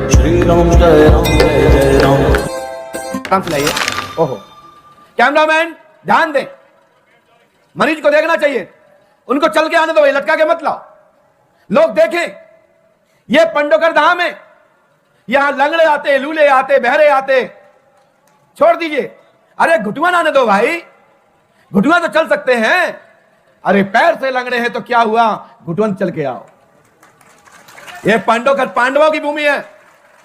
श्री राम जय राम जय जय राम। काम चलाइए। ओहो, कैमरामैन ध्यान दें, मरीज को देखना चाहिए, उनको चल के आने दो, लटका के मत लाओ, लोग देखें। ये पंडोकर धाम है, यहां लंगड़े आते, लूले आते, बहरे आते, छोड़ दीजिए। अरे घुटुआ आने दो भाई, घुटुआ तो चल सकते हैं। अरे पैर से लंगड़े हैं तो क्या हुआ, घुटुआ चल के आओ। ये पांडोकर पांडवों की भूमि है,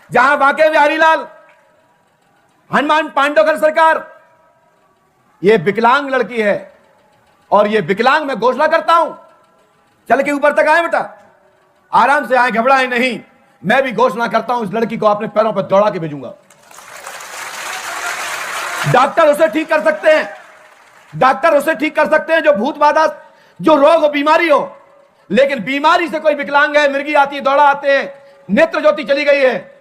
जहां बांके बिहारी लाल, हनुमान पांडोकर सरकार, ये विकलांग लड़की है और ये विकलांग मैं घोषणा करता हूं, चल के ऊपर तक आए बेटा, आराम से आए, घबराए नहीं। मैं भी घोषणा करता हूं, इस लड़की को अपने पैरों पर दौड़ा के भेजूंगा। डॉक्टर उसे ठीक कर सकते हैं, डॉक्टर उसे ठीक कर सकते हैं जो भूत बाधा, जो रोग हो, बीमारी हो। लेकिन बीमारी से कोई विकलांग है, मिर्गी आती है, दौड़ा आते हैं, नेत्र ज्योति चली गई है,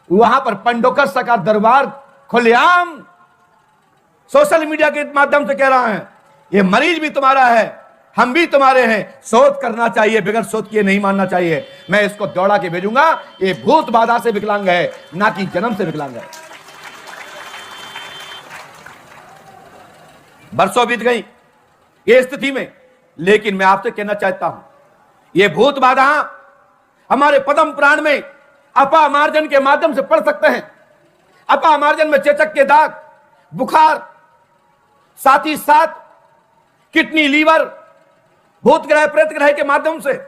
वहां पर पंडोकर सरकार दरबार खुलेआम सोशल मीडिया के माध्यम से कह रहा है, ये मरीज भी तुम्हारा है, हम भी तुम्हारे हैं, शोध करना चाहिए, बगैर शोध किए नहीं मानना चाहिए। मैं इसको दौड़ा के भेजूंगा। ये भूत बाधा से विकलांग है, ना कि जन्म से विकलांग है। बरसों बीत गई ये स्थिति में, लेकिन मैं आपसे कहना चाहता हूं, ये भूत बाधा हमारे पद्म पुराण में अपामार्जन के माध्यम से पढ़ सकते हैं। अपामार्जन में चेचक के दाग, बुखार, साथ ही साथ किडनी, लीवर, भूत ग्रह, प्रेत ग्रह के माध्यम से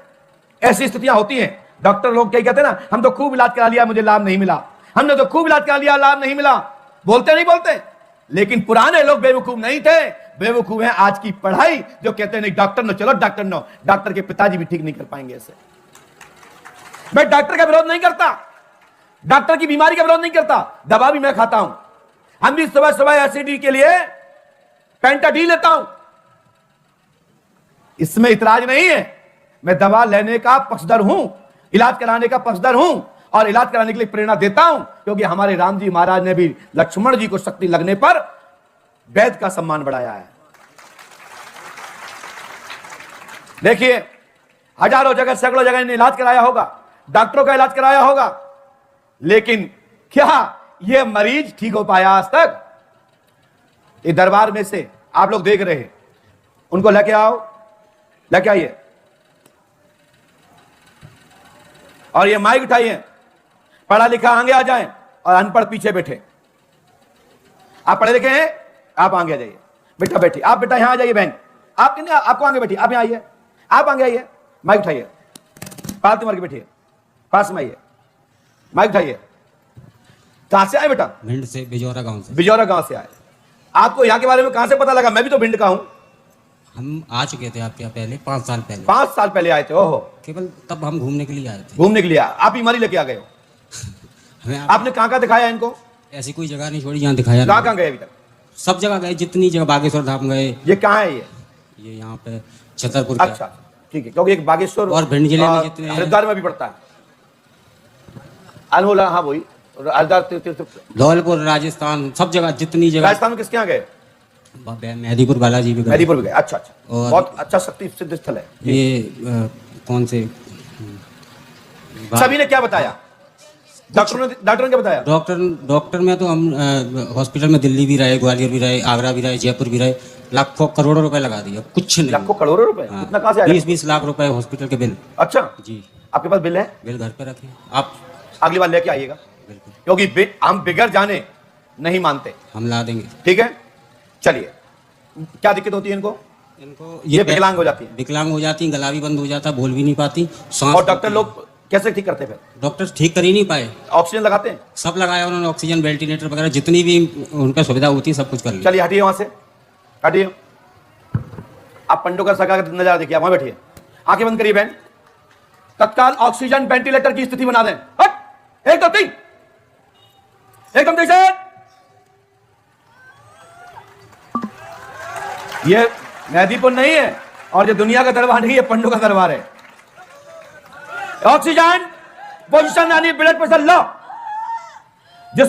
ऐसी स्थितियां होती हैं। डॉक्टर लोग क्या कहते हैं ना, हम तो खूब इलाज करा लिया, मुझे लाभ नहीं मिला, हमने तो खूब इलाज करा लिया, लाभ नहीं मिला। बोलते नहीं बोलते, लेकिन पुराने लोग बेवकूफ नहीं थे, बेवकूफ है आज की पढ़ाई जो कहते हैं नहीं डॉक्टर नो, चलो डॉक्टर नो। डॉक्टर के पिताजी भी ठीक नहीं कर पाएंगे ऐसे। मैं डॉक्टर का विरोध नहीं करता, डॉक्टर की बीमारी का विरोध नहीं करता, दवा भी मैं खाता हूं। हम भी सुबह सुबह एसिडिटी के लिए पेंटाडी लेता हूं, इसमें इतराज नहीं है। मैं दवा लेने का पक्षधर हूं, इलाज कराने का पक्षधर हूं और इलाज कराने के लिए प्रेरणा देता हूं, क्योंकि हमारे राम जी महाराज ने भी लक्ष्मण जी को शक्ति लगने पर वैद्य का सम्मान बढ़ाया है। देखिए, हजारों जगह, सैकड़ों जगह इन्हें इलाज कराया होगा, डॉक्टरों का इलाज कराया होगा, लेकिन क्या यह मरीज ठीक हो पाया आज तक? ये दरबार में से आप लोग देख रहे हैं, उनको लेके आओ, लेके आइए और ये माइक उठाइए। पढ़ा लिखा आगे आ जाए और अनपढ़ पीछे बैठे। आप पढ़े लिखे हैं, आप आगे आ जाइए। बेटा बैठिए, आप बेटा यहां आ जाइए। बहन आप नहीं, आपको आगे बैठिए, आप यहां आइए, आप आगे आइए, माइक उठाइए, पालतू मार के बैठिए, पास में आइए, माइक उठाइए। कहां से आए बेटा? भिंड से, बिजौरा गांव से। बिजौरा गांव से आए। आपको यहाँ के बारे में कहां से पता लगा? मैं भी तो भिंड का हूं। हम आ चुके थे आपके यहाँ पहले, 5 साल पहले। 5 साल पहले आए थे? ओहो, केवल तब हम घूमने के लिए आए थे। घूमने के लिए? आप बीमारी लेके आ गए हो? आपने कहां दिखाया इनको? ऐसी कोई जगह नहीं छोड़ी जहाँ दिखाया। कहां गए अभी तक? सब जगह गए, जितनी जगह, बागेश्वर धाम गए। ये कहाँ है? ये यहाँ पे छतरपुर। अच्छा, ठीक है, क्योंकि एक बागेश्वर और भिंड जिले में जितने, हरिद्वार में भी पड़ता है अनमोला। हाँ वही हरिद्वार, धौलपुर, राजस्थान, सब जगह, जितनी जगह। राजस्थान में किसके यहाँ गए? मेहदीपुर बालाजी भी गए। मेहदीपुर भी गए। अच्छा अच्छा, और बहुत अच्छा शक्ति सिद्ध स्थल है ये। कौन से सभी ने क्या बताया? डॉक्टर ने क्या बताया? डॉक्टर में तो हम हॉस्पिटल में दिल्ली भी रहे, ग्वालियर भी रहे, आगरा भी रहे, जयपुर भी रहे, लाखों करोड़ों रुपए लगा दिए, कुछ नहीं। लाखों करोड़ों रुपए? हाँ, कितना कहाँ से आया? 20-20 लाख रुपए हॉस्पिटल के बिल। अच्छा जी, आपके पास बिल है? बिल घर पे रखे, आप अगली बार लेके आइएगा, क्योंकि हम बिगड़ जाने नहीं मानते। हम ला देंगे। ठीक है, चलिए। क्या दिक्कत होती है इनको? ये विकलांग हो जाती है। विकलांग हो जाती, गला भी बंद हो जाता, बोल भी नहीं पाती, सांस। और डॉक्टर लोग कैसे ठीक करते हैं? डॉक्टर ठीक कर ही नहीं पाए। ऑक्सीजन लगाते हैं? सब लगाया उन्होंने, ऑक्सीजन, वेंटिलेटर वगैरह जितनी भी उनका सुविधा होती है सब कुछ कर लिया। चलिए हटिए वहां से, हटिए। आप पंडोकर सरकार का नजारा देखिए, वहां बैठिए, आंखें बंद करिए। बहन, तत्काल ऑक्सीजन वेंटिलेटर की स्थिति बना दें। हट, 1 2 3, एकदम जैसे। ये मेहदीपुर नहीं है और ये दुनिया का दरबार नहीं है, पंडो का दरबार है। ऑक्सीजन पोजीशन यानी ब्लड प्रेशर लो।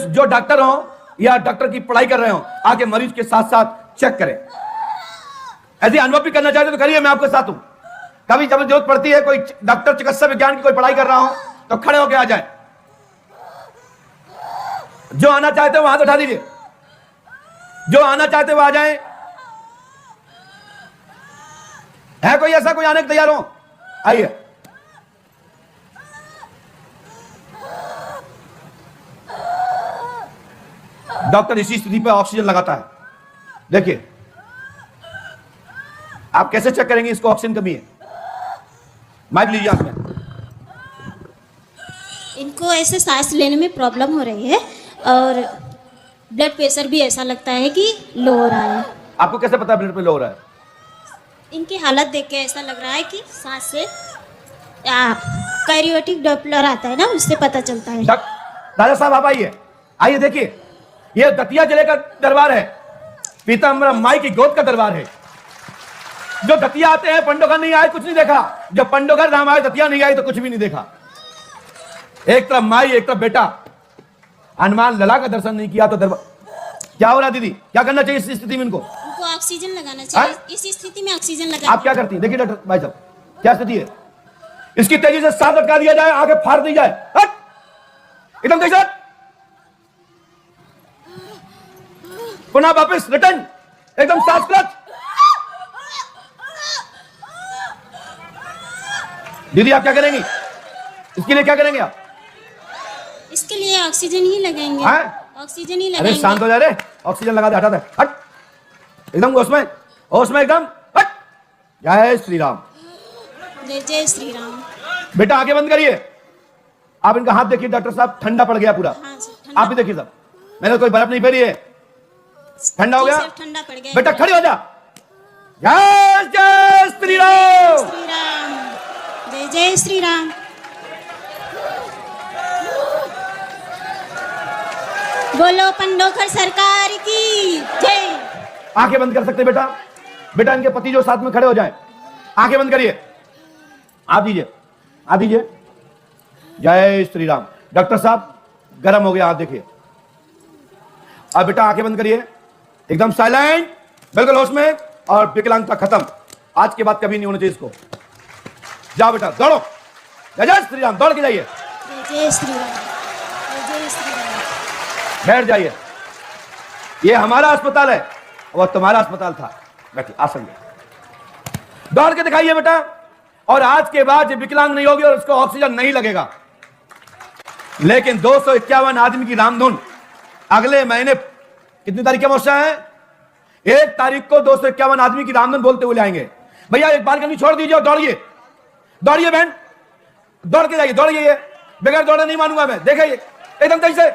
जो डॉक्टर हो या डॉक्टर की पढ़ाई कर रहे हो, आके मरीज के साथ साथ चेक करें। ऐसे अनुभव भी करना चाहते तो करिए, मैं आपके साथ हूं। कभी जब जरूरत पड़ती है, कोई डॉक्टर चिकित्सा विज्ञान की कोई पढ़ाई कर रहा हो तो खड़े होकर आ जाए। जो आना चाहते हो वहां से उठा दीजिए, जो आना चाहते हो आ जाएं। है कोई ऐसा, कोई आने को तैयार हो? आइए। डॉक्टर इसी स्थिति पे ऑक्सीजन लगाता है। देखिए आप कैसे चेक करेंगे इसको ऑक्सीजन कमी है? माइक लीजिए हाथ में। इनको ऐसे सांस लेने में प्रॉब्लम हो रही है और ब्लड प्रेशर भी ऐसा लगता है कि लो हो रहा है। आपको कैसे पता ब्लड प्रेशर लो हो रहा है? इनकी हालत देख के ऐसा लग रहा है कि सांस से कैरियोटिक डॉपलर आता है ना, उससे पता चलता है। राजा साहब आप आइए, आइए देखिए, यह दतिया जिले का दरबार है, पीताम्बर माई की गोद का दरबार है। जो दतिया आते हैं, पंडोगर नहीं आए कुछ नहीं देखा, जब पंडोगर धाम आए दतिया नहीं आई तो कुछ भी नहीं देखा। एक तरफ माई एक तरफ बेटा, हनुमान लला का दर्शन नहीं किया तो दरबार। क्या हो रहा दीदी, क्या करना चाहिए इस स्थिति में? इनको ऑक्सीजन लगाना चाहिए। इस स्थिति में ऑक्सीजन लगाना। आप क्या करती हैं? देखिए डॉक्टर भाई साहब क्या स्थिति है, इसकी तेजी से सांस लटका दिया जाए, आगे फाड़ दी जाए, एकदम तेज, पुनः वापस रिटर्न, एकदम सांस क्लच। दीदी आप क्या करेंगी इसके लिए, क्या करेंगे आप? इसके लिए ऑक्सीजन ही लगाएंगे। ऑक्सीजन ही लगाएंगे। अरे शांत हो जा रे, ऑक्सीजन लगा दे, हटा दे, हट, एकदम होश में, होश में एकदम, हट। जय श्री राम, जय श्री राम। बेटा आंखें बंद करिए। आप इनका हाथ देखिए डॉक्टर साहब, ठंडा पड़ गया पूरा। हाँ जी, आप भी देखिए साहब, मैंने कोई बर्फ नहीं फेरी है, ठंडा हो गया। ठंडा पड़ गया। बेटा खड़ी हो जा। जय जय श्री राम, श्री राम, जय जय श्री राम। बोलो पंडोकर सरकार की जय। आंखें बंद कर सकते बेटा? बेटा इनके पति जो साथ में खड़े हो जाएं, आंखें बंद करिए। आप दीजिए, आप दीजिए। जय श्री राम। डॉक्टर साहब गर्म हो गया हाथ, देखिए। अब बेटा आंखें बंद करिए, एकदम साइलेंट, बिल्कुल होश में, और विकलांगता खत्म। आज के बाद कभी नहीं होना चाहिए इसको। जाओ बेटा दौड़ो, जय जय श्री राम, दौड़ के जाइए। जय श्री राम, जय श्री राम। बैठ जाइए, ये हमारा अस्पताल है और तुम्हारा अस्पताल था। बैठिए आसन में, दौड़ के दिखाइए बेटा। और आज के बाद ये विकलांग नहीं होगी और इसको ऑक्सीजन नहीं लगेगा। लेकिन 251 आदमी की रामधुन अगले महीने कितनी तारीख का मोर्चा है? 1 तारीख को 251 आदमी की रामधुन बोलते हुए आएंगे। भैया एक बालकनी छोड़ दीजिए और दौड़िए, दौड़िए बहन, दौड़ के जाइए, दौड़िए, बगैर दौड़े नहीं मानूंगा मैं। देखिए एकदम तेज से।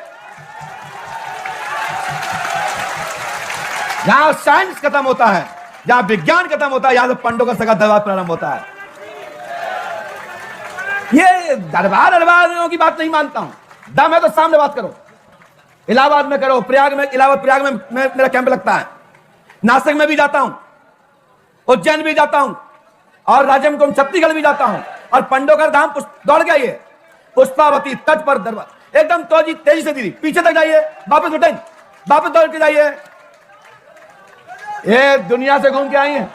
जहां साइंस खत्म होता है, जहां विज्ञान खत्म होता है, यहां से पंडोकर का दरबार प्रारंभ होता है। ये दरबार की बात नहीं मानता हूं। दम है तो सामने बात करो। इलाहाबाद में करो, प्रयाग में, इलाहाबाद प्रयाग में मेरा कैंप लगता है, नासिक में भी जाता हूं, उज्जैन भी जाता हूं, और राज्य में छत्तीसगढ़ भी जाता हूं। और पंडोकर धाम दौड़ के आइए, पुष्पावती तट पर दरबार, एकदम तेजी से दीदी पीछे तक जाइए, वापस रिटर्न, वापस दौड़ के जाइए। ये दुनिया से घूम के आई है।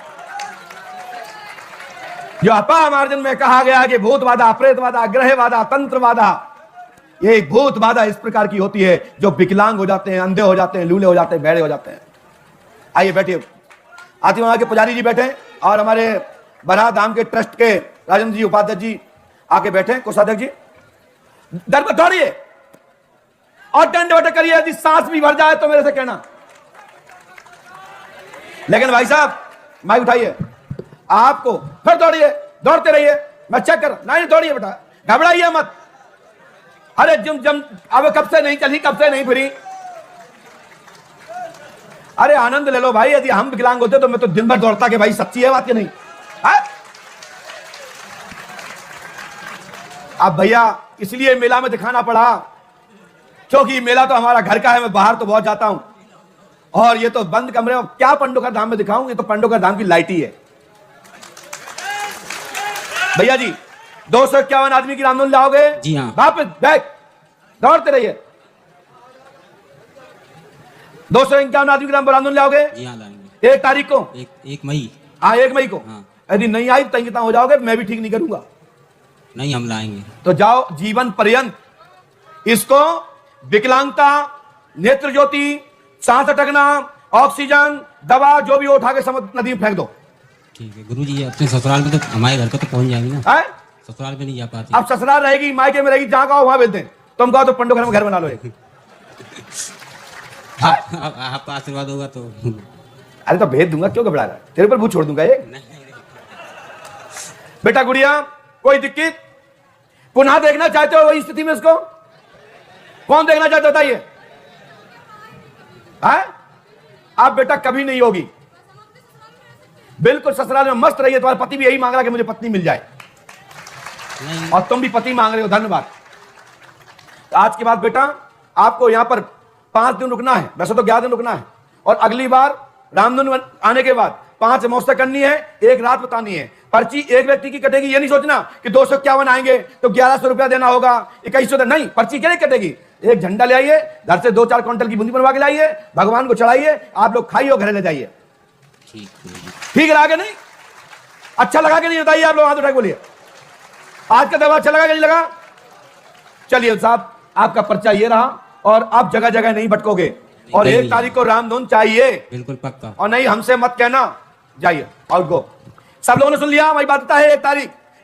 जो अपा मार्जन में कहा गया कि भूतवादा, प्रेतवादा, ग्रहवादा, तंत्रवादा, ये भूतवादा इस प्रकार की होती है जो विकलांग हो जाते हैं, अंधे हो जाते हैं, लूले हो जाते हैं, बहरे हो जाते हैं। आइए बैठिए। आती वहां के पुजारी जी बैठे और हमारे बरहा धाम के ट्रस्ट के राजेंद्र जी उपाध्यक्ष जी आके बैठे, कोषाध्यक्ष जी। दर पर दौड़िए और दंड बैठक करिए। यदि सांस भी भर जाए तो मेरे से कहना। लेकिन भाई साहब माइक उठाइए, आपको फिर दौड़िए, दौड़ते रहिए, मैं चेक कर। नहीं दौड़िए बेटा, घबराइए मत। अरे जम अब कब से नहीं चली, कब से नहीं फिरी। अरे आनंद ले लो भाई। यदि हम विकलांग होते तो मैं तो दिन भर दौड़ता कि भाई सच्ची है बात कि नहीं है? अब भैया इसलिए मेला में दिखाना पड़ा क्योंकि मेला तो हमारा घर का है, मैं बाहर तो बहुत जाता हूं, और ये तो बंद कमरे में क्या पंडोकर धाम में दिखाऊं। ये तो पंडोकर धाम की लाइट ही है। भैया जी 251 आदमी की रामधुन लाओगे? जी हाँ। वापस बैक, दौड़ते रहिए। 251 आदमी की रामधुन लाओगे? जी हाँ लाएंगे। 1 तारीख को, 1 मई। हाँ 1 मई को। हाँ। यदि नहीं आई तो कितना हो जाओगे, मैं भी ठीक नहीं करूंगा। नहीं हम लाएंगे। तो जाओ जीवन पर्यंत इसको विकलांगता नेत्र ज्योति, सांस अटकना, ऑक्सीजन, दवा जो भी हो उठा के समुद्र नदी में फेंक दो। ठीक है गुरुजी, अपने ससुराल में तो हमारे घर पे तो पहुंच जाएंगी ना, है ससुराल में नहीं जा पाती। अब ससुराल रहेगी, मायके में रहेगी, जहां कहो वहां भेज दें। तुम कहो तो पंडो घर में घर बना लो एक। आपका आशीर्वाद होगा तो। अरे तो भेज दूंगा, क्यों घबरा रहा है? तेरे पर भूत छोड़ दूंगा एक। बेटा गुड़िया, कोई दिक्कत? पुनः देखना चाहते हो वही स्थिति में इसको? कौन देखना चाहते बताइए? अब बेटा कभी नहीं होगी, बिल्कुल ससुराल में मस्त रहिए। तुम्हारा पति भी यही मांग रहा कि मुझे पत्नी मिल जाए, और तुम भी पति मांग रहे हो। धन्यवाद। आज के बाद बेटा आपको यहां पर 5 दिन रुकना है, वैसे तो 11 दिन रुकना है, और अगली बार रामधुन आने के बाद 5 अमावस्या करनी है, 1 रात बतानी है। पर्ची एक व्यक्ति की कटेगी, ये नहीं सोचना कि 251 आएंगे तो 1100 रुपया देना होगा, 2100 नहीं। पर्ची क्या नहीं कटेगी। एक झंडा ले आइए, घर से 2-4 क्विंटल की बूंदी बनवा के लाइए, भगवान को चढ़ाइए, आप लोग खाइए और घर ले जाइए। ठीक लगा के नहीं? अच्छा लगा कि नहीं बताइए? आप लोग हाथ उठा के बोलिए। आज का दवा अच्छा लगा कि नहीं लगा? चलिए साहब, आपका पर्चा ये रहा, और आप जगह जगह नहीं भटकोगे, और 1 तारीख को रामधुन चाहिए, बिल्कुल पक्का। और नहीं हमसे मत कहना। जाइए, आउट गो। सब लोगों ने सुन लिया? हमारी बात है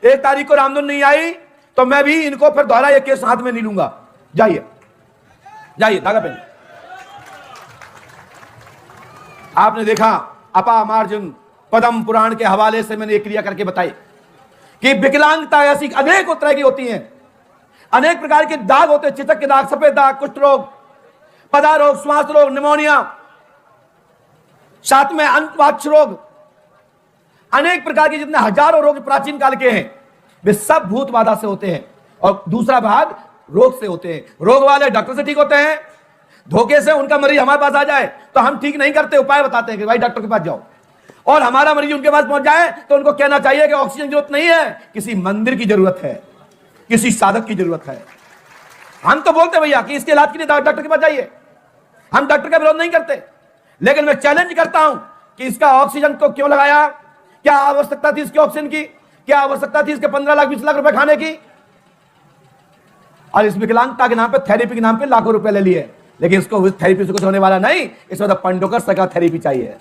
1 तारीख को रामधुन नहीं आई तो मैं भी इनको फिर दोहरा ये केस हाथ में नहीं लूंगा। जाइए जाइए, धागा पहनिए। आपने देखा अपामार्जन पद्म पुराण के हवाले से मैंने एक क्रिया करके बताई कि विकलांगता ऐसी अनेक तरह की होती हैं, अनेक प्रकार के दाग होते हैं, चितक के दाग, सफेद दाग, कुष्ठ रोग, पदा रोग, श्वास रोग, निमोनिया, साथ में अंतवाक्ष रोग, अनेक प्रकार के जितने हजारों रोग प्राचीन काल के हैं, वे सब भूत बाधा से होते हैं, और दूसरा भाग रोग से होते हैं। रोग वाले डॉक्टर से ठीक होते हैं, धोखे से उनका मरीज हमारे पास आ जाए तो हम ठीक नहीं करते, उपाय बताते हैं कि भाई डॉक्टर के पास जाओ, और हमारा मरीज उनके पास पहुंच जाए तो उनको कहना चाहिए कि ऑक्सीजन की जरूरत नहीं है, किसी मंदिर की जरूरत है, किसी साधक की जरूरत है। हम तो बोलते भैया कि इसके इलाज के लिए डॉक्टर के पास जाइए, हम डॉक्टर का विरोध नहीं करते, लेकिन मैं चैलेंज करता हूं कि इसका ऑक्सीजन को क्यों लगाया, क्या आवश्यकता थी इसकी ऑक्सीजन की, क्या आवश्यकता थी इसके 15 लाख 20 लाख रुपए खाने की, और इस विकलांगता के नाम पे, थेरेपी के नाम पे लाखों रुपए ले लिए, लेकिन इसको थेरेपी से कुछ होने वाला नहीं। इसमें तो पंडोकर सका थेरेपी चाहिए।